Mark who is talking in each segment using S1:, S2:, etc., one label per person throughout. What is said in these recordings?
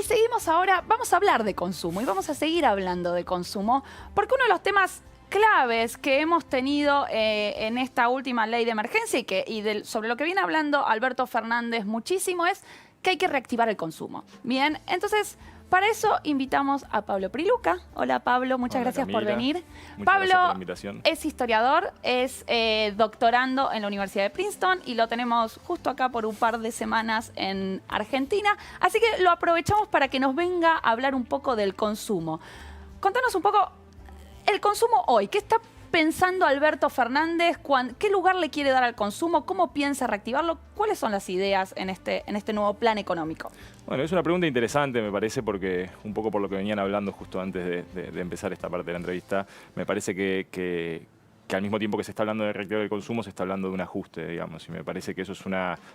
S1: Y seguimos ahora, vamos a hablar de consumo y vamos a seguir hablando de consumo, porque uno de los temas claves que hemos tenido en esta última ley de emergencia sobre lo que viene hablando Alberto Fernández muchísimo es que hay que reactivar el consumo. Bien, entonces para eso invitamos a Pablo Priluca. Hola Pablo, muchas gracias por venir. Pablo es historiador, es doctorando en la Universidad de Princeton y lo tenemos justo acá por un par de semanas en Argentina. Así que lo aprovechamos para que nos venga a hablar un poco del consumo. Contanos un poco el consumo hoy. ¿Qué está pensando Alberto Fernández? ¿Qué lugar le quiere dar al consumo? ¿Cómo piensa reactivarlo? ¿Cuáles son las ideas en este nuevo plan económico?
S2: Bueno, es una pregunta interesante, me parece, porque un poco por lo que venían hablando justo antes de empezar esta parte de la entrevista, me parece que al mismo tiempo que se está hablando de reactivar el consumo, se está hablando de un ajuste, digamos. Y me parece que eso es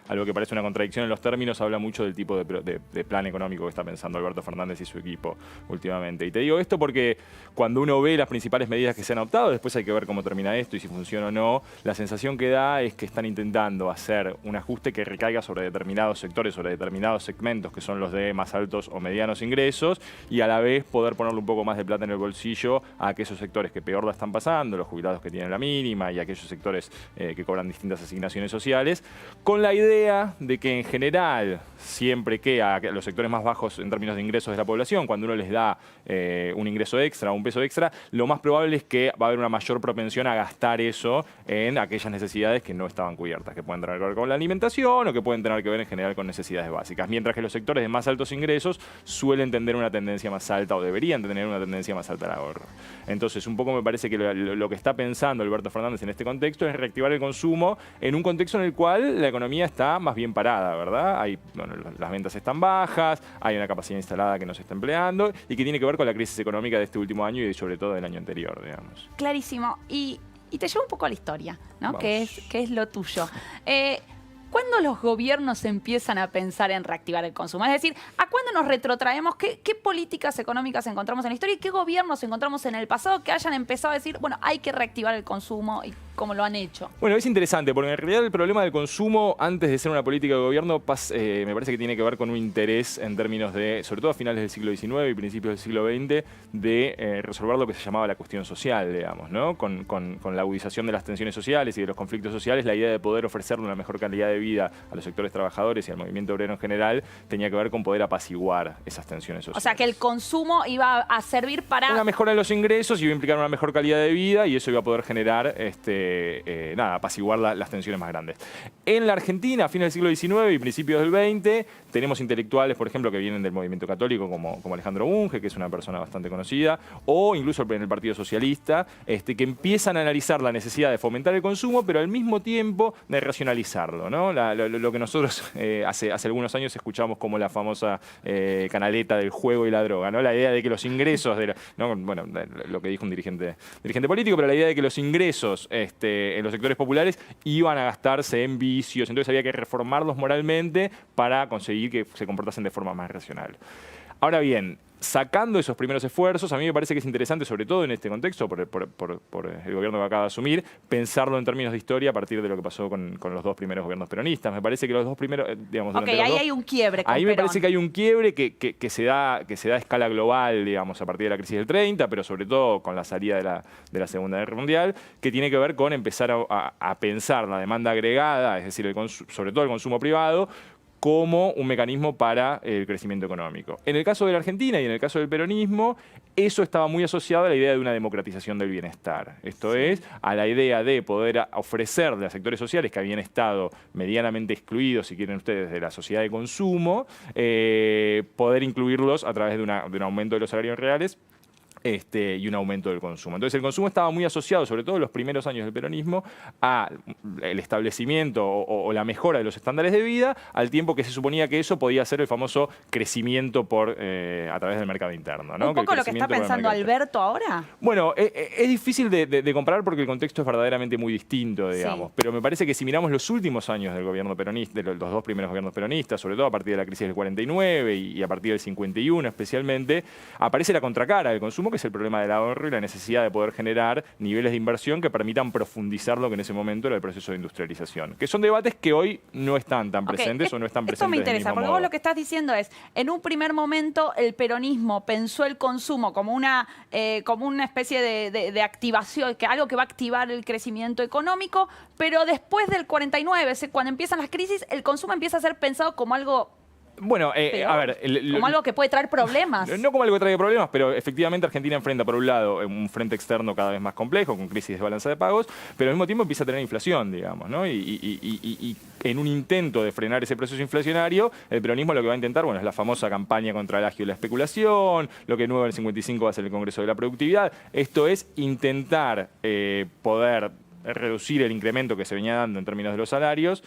S2: algo que parece una contradicción en los términos, habla mucho del tipo de plan económico que está pensando Alberto Fernández y su equipo últimamente. Y te digo esto porque cuando uno ve las principales medidas que se han adoptado, después hay que ver cómo termina esto y si funciona o no, la sensación que da es que están intentando hacer un ajuste que recaiga sobre determinados sectores, sobre determinados segmentos, que son los de más altos o medianos ingresos, y a la vez poder ponerle un poco más de plata en el bolsillo a aquellos sectores que peor la están pasando, los jubilados que tienen la mínima y aquellos sectores que cobran distintas asignaciones sociales, con la idea de que en general, siempre que a los sectores más bajos en términos de ingresos de la población, cuando uno les da un ingreso extra, un peso extra, lo más probable es que va a haber una mayor propensión a gastar eso en aquellas necesidades que no estaban cubiertas, que pueden tener que ver con la alimentación o que pueden tener que ver en general con necesidades básicas, mientras que los sectores de más altos ingresos suelen tener una tendencia más alta o deberían tener una tendencia más alta al ahorro. Entonces, un poco me parece que lo que está pensando Alberto Fernández en este contexto es reactivar el consumo en un contexto en el cual la economía está más bien parada, ¿verdad? Las ventas están bajas, hay una capacidad instalada que no se está empleando y que tiene que ver con la crisis económica de este último año y sobre todo del año anterior, digamos.
S1: Clarísimo. Y te llevo un poco a la historia, ¿no? Que es lo tuyo. ¿Cuándo los gobiernos empiezan a pensar en reactivar el consumo? Es decir, ¿a cuándo nos retrotraemos? ¿Qué políticas económicas encontramos en la historia y qué gobiernos encontramos en el pasado que hayan empezado a decir, bueno, hay que reactivar el consumo y cómo lo han hecho?
S2: Bueno, es interesante porque en realidad el problema del consumo, antes de ser una política de gobierno, me parece que tiene que ver con un interés en términos de, sobre todo a finales del siglo XIX y principios del siglo XX, de resolver lo que se llamaba la cuestión social, digamos, ¿no? Con la agudización de las tensiones sociales y de los conflictos sociales, la idea de poder ofrecerle una mejor calidad de vida a los sectores trabajadores y al movimiento obrero en general tenía que ver con poder apaciguar esas tensiones sociales.
S1: O sea, que el consumo iba a servir para
S2: una mejora de los ingresos, iba a implicar una mejor calidad de vida y eso iba a poder generar apaciguar las tensiones más grandes. En la Argentina, a fines del siglo XIX y principios del XX, tenemos intelectuales, por ejemplo, que vienen del movimiento católico, como Alejandro Bunge, que es una persona bastante conocida, o incluso en el Partido Socialista, que empiezan a analizar la necesidad de fomentar el consumo, pero al mismo tiempo de racionalizarlo, ¿no? Lo que nosotros hace algunos años escuchamos como la famosa canaleta del juego y la droga, ¿no? La idea de que los ingresos, bueno, lo que dijo un dirigente político, pero la idea de que los ingresos en los sectores populares iban a gastarse en vicios, entonces había que reformarlos moralmente para conseguir que se comportasen de forma más racional. Ahora bien, sacando esos primeros esfuerzos, a mí me parece que es interesante, sobre todo en este contexto, por el gobierno que acaba de asumir, pensarlo en términos de historia a partir de lo que pasó con los dos primeros gobiernos peronistas. Me parece que los dos primeros, digamos...
S1: Ok, ahí hay un quiebre con
S2: Ahí
S1: Perón.
S2: me parece que hay un quiebre que se da a escala global, digamos, a partir de la crisis del 30, pero sobre todo con la salida de la Segunda Guerra Mundial, que tiene que ver con empezar a pensar la demanda agregada, es decir, sobre todo el consumo privado, como un mecanismo para el crecimiento económico. En el caso de la Argentina y en el caso del peronismo, eso estaba muy asociado a la idea de una democratización del bienestar. Esto es, a la idea de poder ofrecerle a sectores sociales que habían estado medianamente excluidos, si quieren ustedes, de la sociedad de consumo, poder incluirlos a través de un aumento de los salarios reales y un aumento del consumo. Entonces el consumo estaba muy asociado, sobre todo en los primeros años del peronismo, al establecimiento o la mejora de los estándares de vida, al tiempo que se suponía que eso podía ser el famoso crecimiento a través del mercado interno, ¿no?
S1: ¿Un poco lo que está pensando Alberto ahora?
S2: Bueno, es difícil de comparar porque el contexto es verdaderamente muy distinto, digamos. Sí. Pero me parece que si miramos los últimos años del gobierno peronista, de los dos primeros gobiernos peronistas, sobre todo a partir de la crisis del 49 y a partir del 51 especialmente, aparece la contracara del consumo, que es el problema del ahorro y la necesidad de poder generar niveles de inversión que permitan profundizar lo que en ese momento era el proceso de industrialización. Que son debates que hoy no están tan presentes o no están presentes.
S1: Esto me interesa, porque
S2: modo.
S1: vos lo que estás diciendo es, en un primer momento el peronismo pensó el consumo como una especie de activación, algo que va a activar el crecimiento económico, pero después del 49, cuando empiezan las crisis, el consumo empieza a ser pensado como algo...
S2: Bueno, a ver...
S1: como algo que puede traer problemas.
S2: No como algo que trae problemas, pero efectivamente Argentina enfrenta, por un lado, un frente externo cada vez más complejo, con crisis de balanza de pagos, pero al mismo tiempo empieza a tener inflación, digamos, ¿no? Y en un intento de frenar ese proceso inflacionario, el peronismo lo que va a intentar, bueno, es la famosa campaña contra el agio y la especulación, lo que nuevo en el 55 va a ser el Congreso de la Productividad. Esto es intentar poder reducir el incremento que se venía dando en términos de los salarios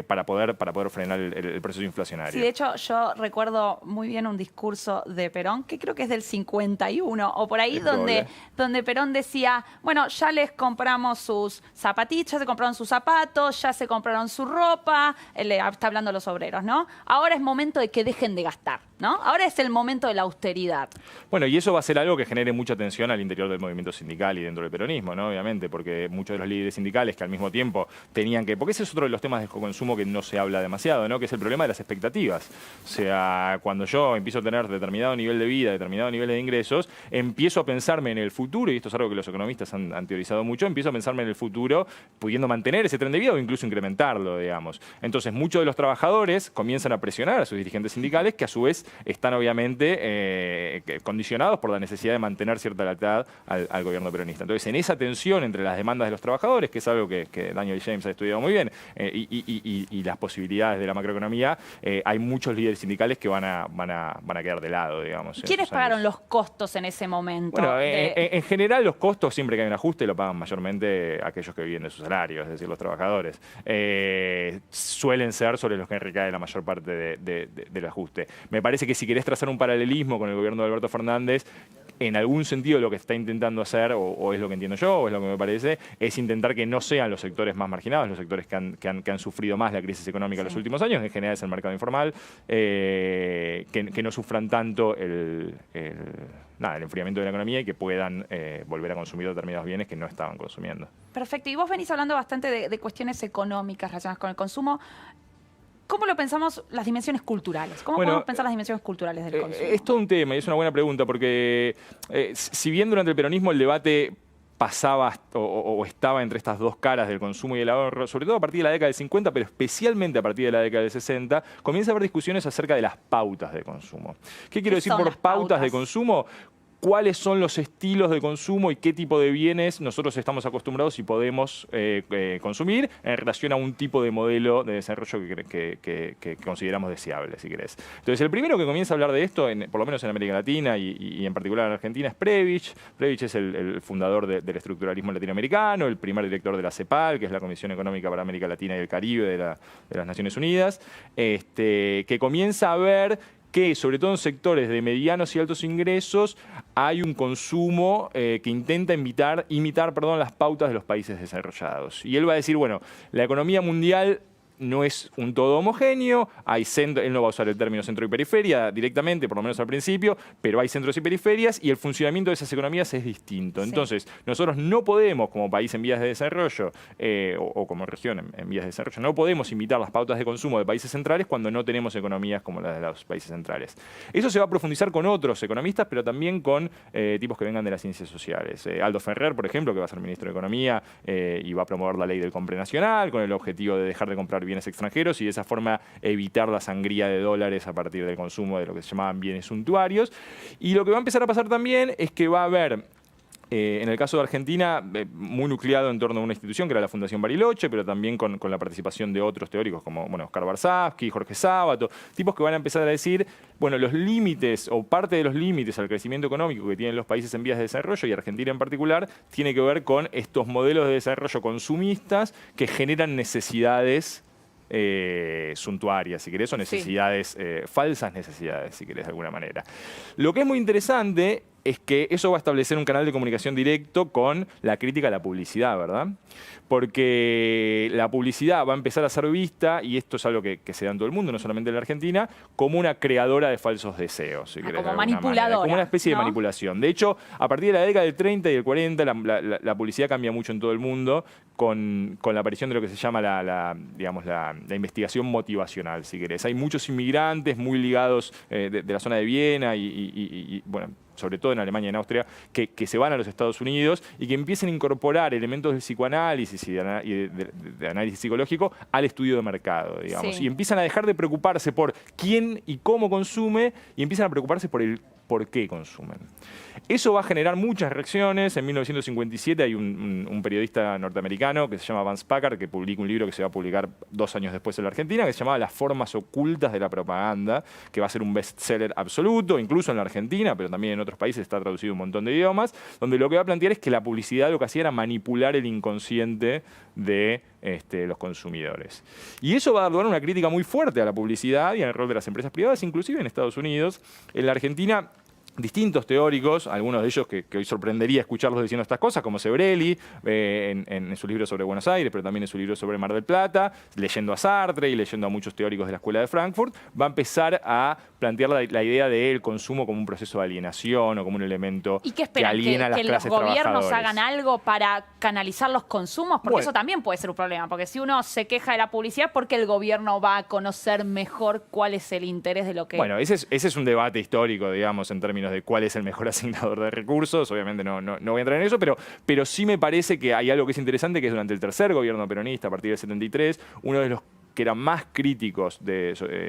S2: para poder frenar el proceso inflacionario.
S1: Sí, de hecho, yo recuerdo muy bien un discurso de Perón, que creo que es del 51, o por ahí, donde Perón decía, bueno, ya les compramos sus zapatillas, ya se compraron sus zapatos, ya se compraron su ropa, está hablando de los obreros, ¿no? Ahora es momento de que dejen de gastar, ¿no? Ahora es el momento de la austeridad.
S2: Bueno, y eso va a ser algo que genere mucha tensión al interior del movimiento sindical y dentro del peronismo, ¿no? Obviamente, porque muchos de los líderes sindicales que al mismo tiempo tenían que... Porque ese es otro de los temas de consumo que no se habla demasiado, ¿no? Que es el problema de las expectativas. O sea, cuando yo empiezo a tener determinado nivel de vida, determinado nivel de ingresos, empiezo a pensarme en el futuro, y esto es algo que los economistas han teorizado mucho, empiezo a pensarme en el futuro pudiendo mantener ese tren de vida o incluso incrementarlo, digamos. Entonces, muchos de los trabajadores comienzan a presionar a sus dirigentes sindicales, que a su vez están obviamente condicionados por la necesidad de mantener cierta lealtad al gobierno peronista. Entonces, en esa tensión entre las demandas de los trabajadores, que es algo que Daniel James ha estudiado muy bien, y las posibilidades de la macroeconomía, hay muchos líderes sindicales que van a quedar de lado, digamos.
S1: ¿Quiénes pagaron los costos en ese momento?
S2: Bueno, en general los costos, siempre que hay un ajuste, lo pagan mayormente aquellos que viven de sus salarios, es decir, los trabajadores. Suelen ser sobre los que recae la mayor parte del ajuste. Me parece que si querés trazar un paralelismo con el gobierno de Alberto Fernández, en algún sentido lo que está intentando hacer, o es lo que entiendo yo, o es lo que me parece, es intentar que no sean los sectores más marginados, los sectores que han sufrido más la crisis económica en los últimos años, en general es el mercado informal, que no sufran tanto el enfriamiento de la economía y que puedan volver a consumir determinados bienes que no estaban consumiendo.
S1: Perfecto. Y vos venís hablando bastante de cuestiones económicas relacionadas con el consumo. ¿Cómo lo pensamos las dimensiones culturales? ¿Cómo podemos pensar las dimensiones culturales del consumo?
S2: Es todo un tema y es una buena pregunta porque si bien durante el peronismo el debate pasaba o estaba entre estas dos caras del consumo y el ahorro, sobre todo a partir de la década del 50, pero especialmente a partir de la década del 60, comienza a haber discusiones acerca de las pautas de consumo. ¿Qué quiero decir por pautas de consumo? ¿Cuáles son los estilos de consumo y qué tipo de bienes nosotros estamos acostumbrados y podemos consumir en relación a un tipo de modelo de desarrollo que consideramos deseable, si querés? Entonces, el primero que comienza a hablar de esto, por lo menos en América Latina y en particular en Argentina, es Prebisch. Prebisch es el fundador del estructuralismo latinoamericano, el primer director de la CEPAL, que es la Comisión Económica para América Latina y el Caribe de las Naciones Unidas, que comienza a ver que, sobre todo en sectores de medianos y altos ingresos, hay un consumo que intenta imitar las pautas de los países desarrollados. Y él va a decir, bueno, la economía mundial no es un todo homogéneo, él no va a usar el término centro y periferia directamente, por lo menos al principio, pero hay centros y periferias y el funcionamiento de esas economías es distinto. Sí. Entonces, nosotros no podemos, como país en vías de desarrollo, o como región en vías de desarrollo, no podemos imitar las pautas de consumo de países centrales cuando no tenemos economías como las de los países centrales. Eso se va a profundizar con otros economistas, pero también con tipos que vengan de las ciencias sociales. Aldo Ferrer, por ejemplo, que va a ser ministro de Economía y va a promover la ley del compre nacional con el objetivo de dejar de comprar bienes extranjeros y de esa forma evitar la sangría de dólares a partir del consumo de lo que se llamaban bienes suntuarios. Y lo que va a empezar a pasar también es que va a haber, en el caso de Argentina, muy nucleado en torno a una institución que era la Fundación Bariloche, pero también con la participación de otros teóricos como Oscar Barsavsky, Jorge Sábato, tipos que van a empezar a decir, bueno, los límites o parte de los límites al crecimiento económico que tienen los países en vías de desarrollo, y Argentina en particular, tiene que ver con estos modelos de desarrollo consumistas que generan necesidades suntuarias, si querés, o necesidades, falsas necesidades, si querés, de alguna manera. Lo que es muy interesante es que eso va a establecer un canal de comunicación directo con la crítica a la publicidad, ¿verdad? Porque la publicidad va a empezar a ser vista, y esto es algo que se da en todo el mundo, no solamente en la Argentina, como una creadora de falsos deseos, si querés,
S1: como
S2: de alguna
S1: manipuladora,
S2: manera, como una especie de
S1: ¿no?
S2: manipulación. De hecho, a partir de la década del 30 y del 40, la publicidad cambia mucho en todo el mundo con la aparición de lo que se llama digamos, la investigación motivacional, si querés. Hay muchos inmigrantes muy ligados de la zona de Viena y, bueno, sobre todo en Alemania y en Austria, que se van a los Estados Unidos y que empiezan a incorporar elementos del psicoanálisis y de análisis psicológico al estudio de mercado, digamos.
S1: Sí.
S2: Y empiezan a dejar de preocuparse por quién y cómo consume y empiezan a preocuparse por el por qué consumen. Eso va a generar muchas reacciones. En 1957 hay un periodista norteamericano que se llama Vance Packard, que publica un libro que se va a publicar 2 años después en la Argentina, que se llamaba Las formas ocultas de la propaganda, que va a ser un bestseller absoluto, incluso en la Argentina, pero también en otros países está traducido un montón de idiomas, donde lo que va a plantear es que la publicidad lo que hacía era manipular el inconsciente de los consumidores. Y eso va a dar lugar a una crítica muy fuerte a la publicidad y al rol de las empresas privadas, inclusive en Estados Unidos. En la Argentina, distintos teóricos, algunos de ellos que hoy sorprendería escucharlos diciendo estas cosas, como Sebrelli, en su libro sobre Buenos Aires, pero también en su libro sobre Mar del Plata, leyendo a Sartre y leyendo a muchos teóricos de la Escuela de Frankfurt, va a empezar a plantear la idea del consumo como un proceso de alienación o como un elemento
S1: ¿Y qué
S2: que
S1: esperan?
S2: aliena a las
S1: ¿Que los
S2: clases
S1: gobiernos
S2: trabajadoras.
S1: hagan algo para canalizar los consumos? Porque
S2: Bueno.
S1: eso también puede ser un problema. Porque si uno se queja de la publicidad, porque el gobierno va a conocer mejor cuál es el interés de lo que...
S2: Bueno, ese es un debate histórico, digamos, en términos de cuál es el mejor asignador de recursos. Obviamente no voy a entrar en eso, pero sí me parece que hay algo que es interesante, que es durante el tercer gobierno peronista, a partir del 73, uno de los que eran más críticos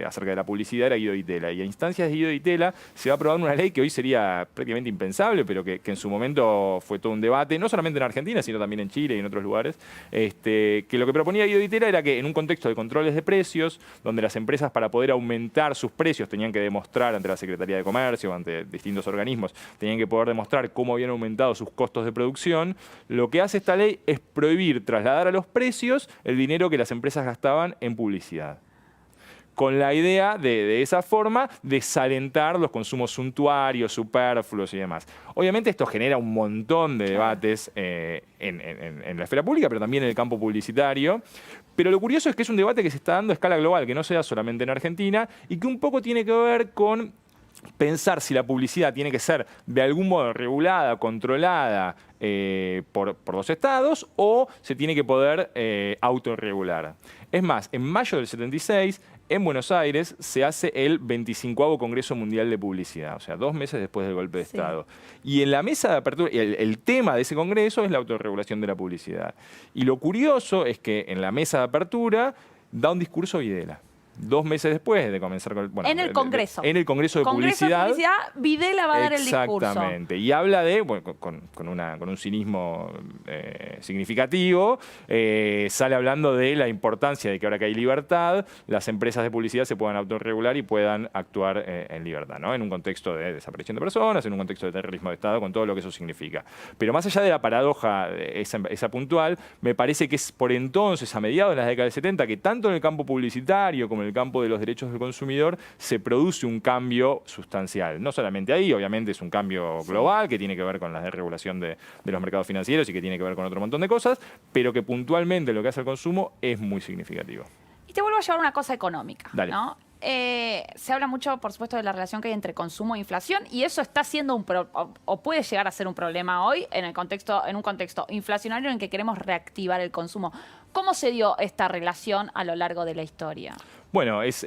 S2: acerca de la publicidad era Guido Di Tella. Y a instancias de Guido Di Tella se va aprobando una ley que hoy sería prácticamente impensable, pero que en su momento fue todo un debate, no solamente en Argentina, sino también en Chile y en otros lugares, que lo que proponía Guido Di Tella era que en un contexto de controles de precios, donde las empresas para poder aumentar sus precios tenían que demostrar ante la Secretaría de Comercio, ante distintos organismos, tenían que poder demostrar cómo habían aumentado sus costos de producción, lo que hace esta ley es prohibir trasladar a los precios el dinero que las empresas gastaban en publicidad, con la idea de esa forma desalentar los consumos suntuarios, superfluos y demás. Obviamente esto genera un montón de debates en la esfera pública, pero también en el campo publicitario. Pero lo curioso es que es un debate que se está dando a escala global, que no se da solamente en Argentina y que un poco tiene que ver con pensar si la publicidad tiene que ser de algún modo regulada, controlada por los estados, o se tiene que poder autorregular. Es más, en mayo del 76, en Buenos Aires, se hace el 25º Congreso Mundial de Publicidad, o sea, 2 meses después del golpe de
S1: Sí.
S2: Estado. Y en la mesa de apertura, el tema de ese congreso es la autorregulación de la publicidad. Y lo curioso es que en la mesa de apertura da un discurso Videla. 2 meses después de comenzar con... Bueno,
S1: En el Congreso.
S2: En el Congreso de
S1: Congreso
S2: Publicidad.
S1: de Publicidad, Videla va a dar el discurso.
S2: Exactamente. Y habla de, bueno, con un cinismo significativo, sale hablando de la importancia de que ahora que hay libertad, las empresas de publicidad se puedan autorregular y puedan actuar en libertad, ¿no? En un contexto de desaparición de personas, en un contexto de terrorismo de Estado, con todo lo que eso significa. Pero más allá de la paradoja esa puntual, me parece que es por entonces, a mediados de las décadas del 70, que tanto en el campo publicitario como en el campo de los derechos del consumidor se produce un cambio sustancial. No solamente ahí, obviamente es un cambio global que tiene que ver con la desregulación de los mercados financieros y que tiene que ver con otro montón de cosas, pero que puntualmente lo que hace el consumo es muy significativo.
S1: Y te vuelvo a llevar una cosa económica,
S2: Dale.
S1: ¿no? Se habla mucho, por supuesto, de la relación que hay entre consumo e inflación, y eso está siendo o puede llegar a ser un problema hoy en un contexto inflacionario en que queremos reactivar el consumo. ¿Cómo se dio esta relación a lo largo de la historia?
S2: Bueno, es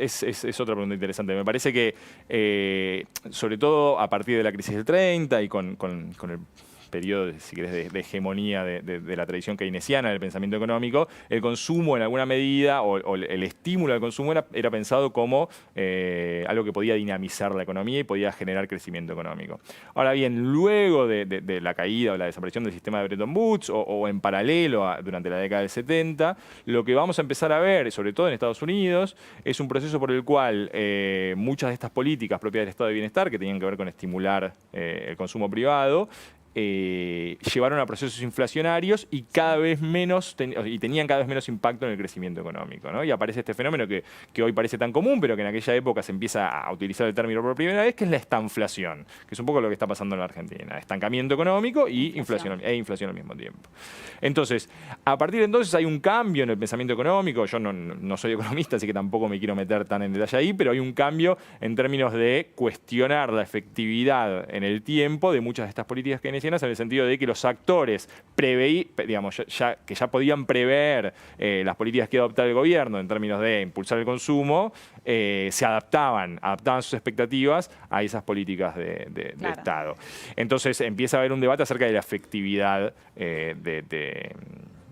S2: otra pregunta interesante. Me parece que, sobre todo a partir de la crisis del 30 y con el periodo, si querés, de hegemonía de la tradición keynesiana del pensamiento económico, el consumo en alguna medida, o el estímulo al consumo era pensado como algo que podía dinamizar la economía y podía generar crecimiento económico. Ahora bien, luego de la caída o la desaparición del sistema de Bretton Woods, o en paralelo durante la década del 70, lo que vamos a empezar a ver, sobre todo en Estados Unidos, es un proceso por el cual muchas de estas políticas propias del estado de bienestar, que tenían que ver con estimular el consumo privado, llevaron a procesos inflacionarios y cada vez menos tenían cada vez menos impacto en el crecimiento económico, ¿no? Y aparece este fenómeno que hoy parece tan común, pero que en aquella época se empieza a utilizar el término por primera vez, que es la estanflación, que es un poco lo que está pasando en la Argentina. Estancamiento económico y inflación al mismo tiempo. Entonces, a partir de entonces hay un cambio en el pensamiento económico. Yo no soy economista, así que tampoco me quiero meter tan en detalle ahí, pero hay un cambio en términos de cuestionar la efectividad en el tiempo de muchas de estas políticas keynesianas, en el sentido de que los actores que ya podían prever las políticas que iba a adoptar el gobierno en términos de impulsar el consumo, se adaptaban sus expectativas a esas políticas de Estado. Entonces empieza a haber un debate acerca de la efectividad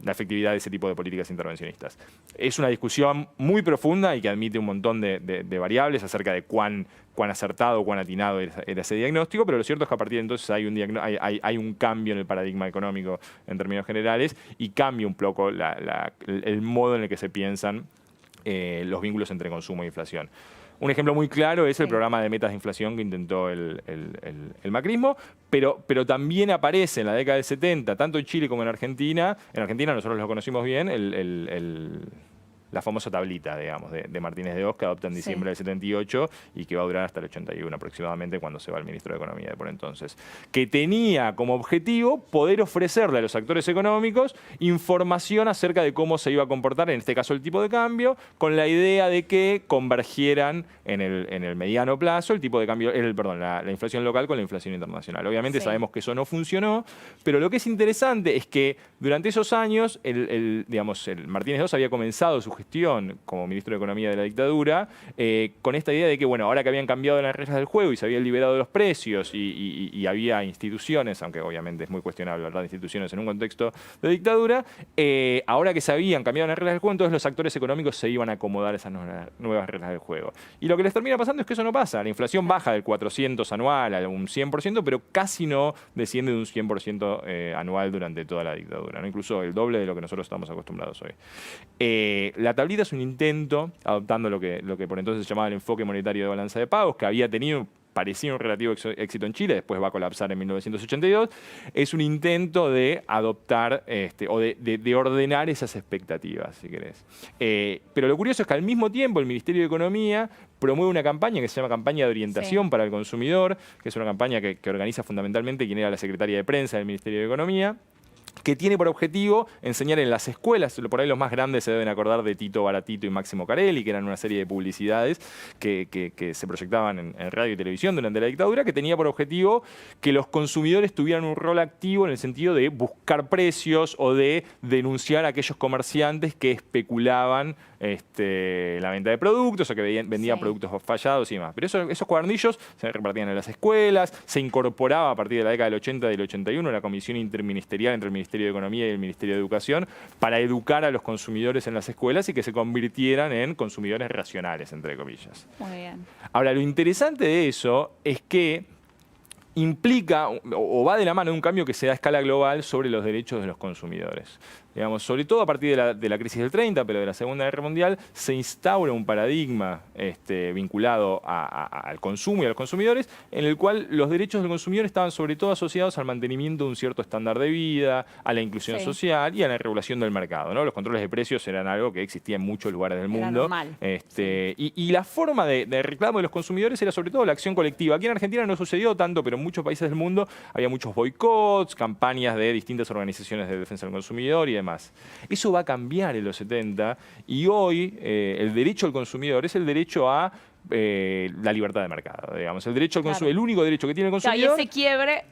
S2: la efectividad de ese tipo de políticas intervencionistas. Es una discusión muy profunda y que admite un montón de variables acerca de cuán acertado, cuán atinado era ese diagnóstico, pero lo cierto es que a partir de entonces hay un cambio en el paradigma económico en términos generales y cambia un poco el modo en el que se piensan los vínculos entre consumo e inflación. Un ejemplo muy claro es el programa de metas de inflación que intentó el macrismo, pero también aparece en la década del 70, tanto en Chile como en Argentina. En Argentina nosotros lo conocimos bien, la famosa tablita, digamos, de Martínez de Oz, que adopta en diciembre del 78 y que va a durar hasta el 81 aproximadamente, cuando se va el ministro de Economía de por entonces, que tenía como objetivo poder ofrecerle a los actores económicos información acerca de cómo se iba a comportar, en este caso el tipo de cambio, con la idea de que convergieran en el mediano plazo el tipo de cambio, la inflación local con la inflación internacional. Obviamente sabemos que eso no funcionó, pero lo que es interesante es que durante esos años el Martínez de Oz había comenzado su gestión como ministro de Economía de la dictadura, con esta idea de que, bueno, ahora que habían cambiado las reglas del juego y se habían liberado los precios y había instituciones, aunque obviamente es muy cuestionable hablar de instituciones en un contexto de dictadura, ahora que se habían cambiado las reglas del juego, entonces los actores económicos se iban a acomodar a esas nuevas reglas del juego. Y lo que les termina pasando es que eso no pasa. La inflación baja del 400 anual a un 100%, pero casi no desciende de un 100% anual durante toda la dictadura, ¿no? Incluso el doble de lo que nosotros estamos acostumbrados hoy. La tablita es un intento, adoptando lo que por entonces se llamaba el enfoque monetario de balanza de pagos, que había tenido, parecía un relativo éxito en Chile, después va a colapsar en 1982, es un intento de adoptar o de ordenar esas expectativas, si querés. Pero lo curioso es que al mismo tiempo el Ministerio de Economía promueve una campaña que se llama Campaña de Orientación para el Consumidor, que es una campaña que organiza fundamentalmente quien era la secretaria de prensa del Ministerio de Economía, que tiene por objetivo enseñar en las escuelas, por ahí los más grandes se deben acordar de Tito Baratito y Máximo Carelli, que eran una serie de publicidades que se proyectaban en radio y televisión durante la dictadura, que tenía por objetivo que los consumidores tuvieran un rol activo en el sentido de buscar precios o de denunciar a aquellos comerciantes que especulaban la venta de productos o que vendían productos fallados y demás. Pero esos cuadernillos se repartían en las escuelas, se incorporaba a partir de la década del 80 y del 81 la comisión interministerial entre el Ministerio de Economía y el Ministerio de Educación para educar a los consumidores en las escuelas y que se convirtieran en consumidores racionales, entre comillas.
S1: Muy bien.
S2: Ahora, lo interesante de eso es que implica o va de la mano de un cambio que se da a escala global sobre los derechos de los consumidores. Digamos, sobre todo a partir de la crisis del 30, pero de la Segunda Guerra Mundial, se instaura un paradigma vinculado al consumo y a los consumidores, en el cual los derechos del consumidor estaban sobre todo asociados al mantenimiento de un cierto estándar de vida, a la inclusión social y a la regulación del mercado, ¿no? Los controles de precios eran algo que existía en muchos lugares del mundo.
S1: Normal.
S2: Y la forma de reclamo de los consumidores era sobre todo la acción colectiva. Aquí en Argentina no sucedió tanto, pero en muchos países del mundo había muchos boicots, campañas de distintas organizaciones de defensa del consumidor y demás. Eso va a cambiar en los 70 y hoy el derecho al consumidor es el derecho a la libertad de mercado, digamos. El derecho al consumo, el único derecho que tiene el consumidor.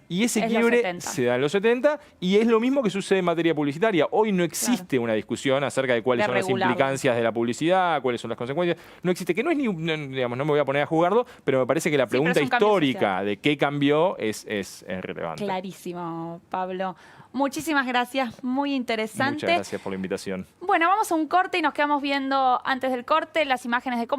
S1: Y ese quiebre
S2: se da en los 70 y es lo mismo que sucede en materia publicitaria. Hoy no existe una discusión acerca de cuáles son las implicancias de la publicidad, cuáles son las consecuencias. No existe, que no es digamos, no me voy a poner a jugarlo, pero me parece que la pregunta histórica de qué cambió es relevante.
S1: Clarísimo, Pablo. Muchísimas gracias, muy interesante.
S2: Muchas gracias por la invitación.
S1: Bueno, vamos a un corte y nos quedamos viendo antes del corte las imágenes de cómo